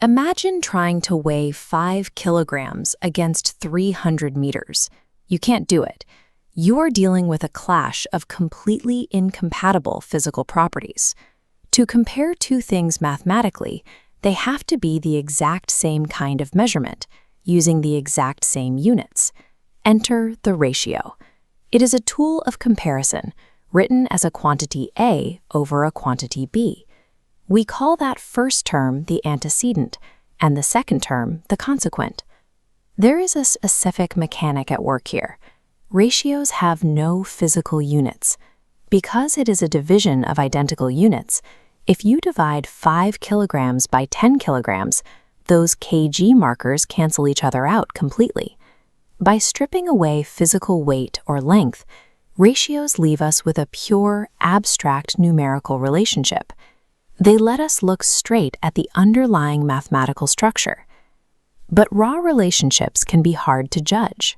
Imagine trying to weigh 5 kilograms against 300 meters. You can't do it. You're dealing with a clash of completely incompatible physical properties. To compare two things mathematically, they have to be the exact same kind of measurement, using the exact same units. Enter the ratio. It is a tool of comparison, written as a quantity A over a quantity B. We call that first term the antecedent, and the second term the consequent. There is a specific mechanic at work here. Ratios have no physical units. Because it is a division of identical units, if you divide 5 kilograms by 10 kilograms, those kg markers cancel each other out completely. By stripping away physical weight or length, ratios leave us with a pure, abstract numerical relationship. They let us look straight at the underlying mathematical structure. But raw relationships can be hard to judge.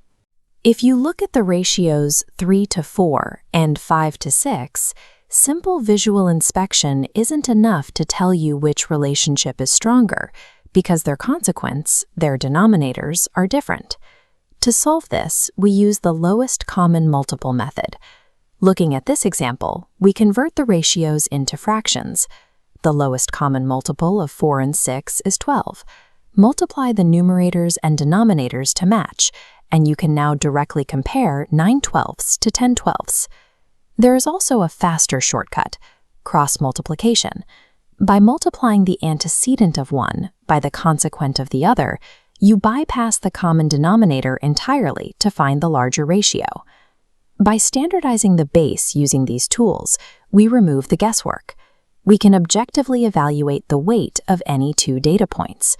If you look at the ratios 3:4 and 5:6, simple visual inspection isn't enough to tell you which relationship is stronger, because their consequents, their denominators, are different. To solve this, we use the lowest common multiple method. Looking at this example, we convert the ratios into fractions. The lowest common multiple of 4 and 6 is 12. Multiply the numerators and denominators to match, and you can now directly compare 9/12 to 10/12. There is also a faster shortcut, cross-multiplication. By multiplying the antecedent of one by the consequent of the other, you bypass the common denominator entirely to find the larger ratio. By standardizing the base using these tools, we remove the guesswork. We can objectively evaluate the weight of any two data points.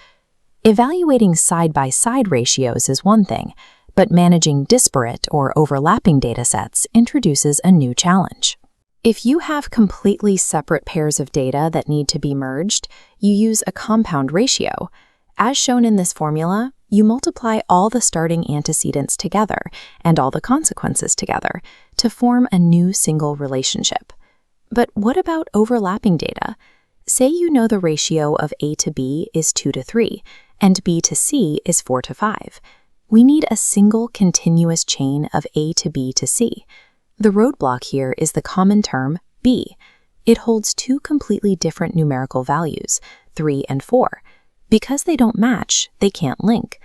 Evaluating side-by-side ratios is one thing, but managing disparate or overlapping datasets introduces a new challenge. If you have completely separate pairs of data that need to be merged, you use a compound ratio. As shown in this formula, you multiply all the starting antecedents together and all the consequences together to form a new single relationship. But what about overlapping data? Say you know the ratio of A to B is 2:3, and B to C is 4:5. We need a single continuous chain of A to B to C. The roadblock here is the common term B. It holds two completely different numerical values, 3 and 4. Because they don't match, they can't link.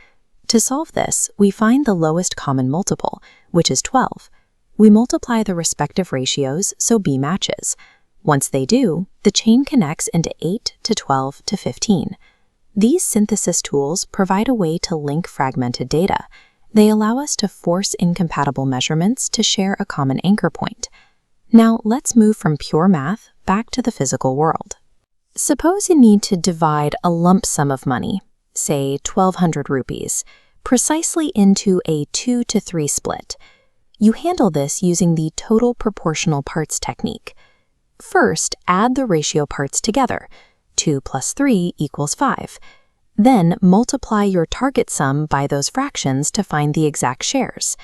To solve this, we find the lowest common multiple, which is 12. We multiply the respective ratios so B matches. Once they do, the chain connects into 8 to 12 to 15. These synthesis tools provide a way to link fragmented data. They allow us to force incompatible measurements to share a common anchor point. Now let's move from pure math back to the physical world. Suppose you need to divide a lump sum of money, say 1,200 rupees, precisely into a 2-to-3 split. You handle this using the total proportional parts technique. First, add the ratio parts together. 2 plus 3 equals 5. Then multiply your target sum by those fractions to find the exact shares.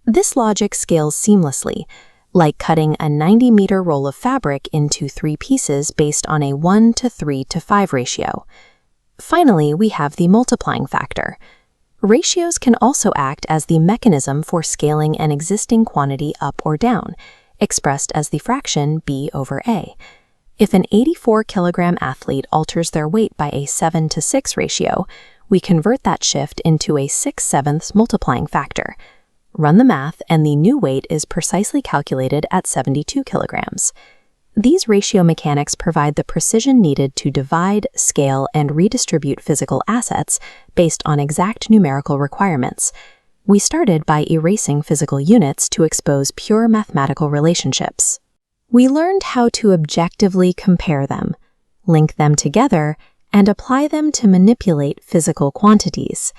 This logic scales seamlessly, like cutting a 90-meter roll of fabric into 3 pieces based on a 1-to-3-to-5 ratio. Finally, we have the multiplying factor. Ratios can also act as the mechanism for scaling an existing quantity up or down, expressed as the fraction B over A. If an 84-kilogram athlete alters their weight by a 7-to-6 ratio, we convert that shift into a 6/7 multiplying factor. Run the math, and the new weight is precisely calculated at 72 kilograms. These ratio mechanics provide the precision needed to divide, scale, and redistribute physical assets based on exact numerical requirements. We started by erasing physical units to expose pure mathematical relationships. We learned how to objectively compare them, link them together, and apply them to manipulate physical quantities.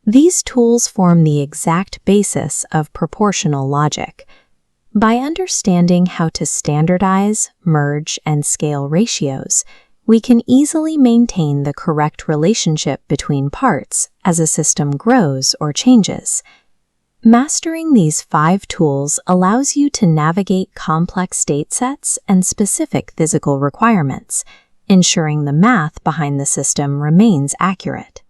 These tools form the exact basis of proportional logic. By understanding how to standardize, merge, and scale ratios, we can easily maintain the correct relationship between parts as a system grows or changes. Mastering these 5 tools allows you to navigate complex data sets and specific physical requirements. ensuring the math behind the system remains accurate.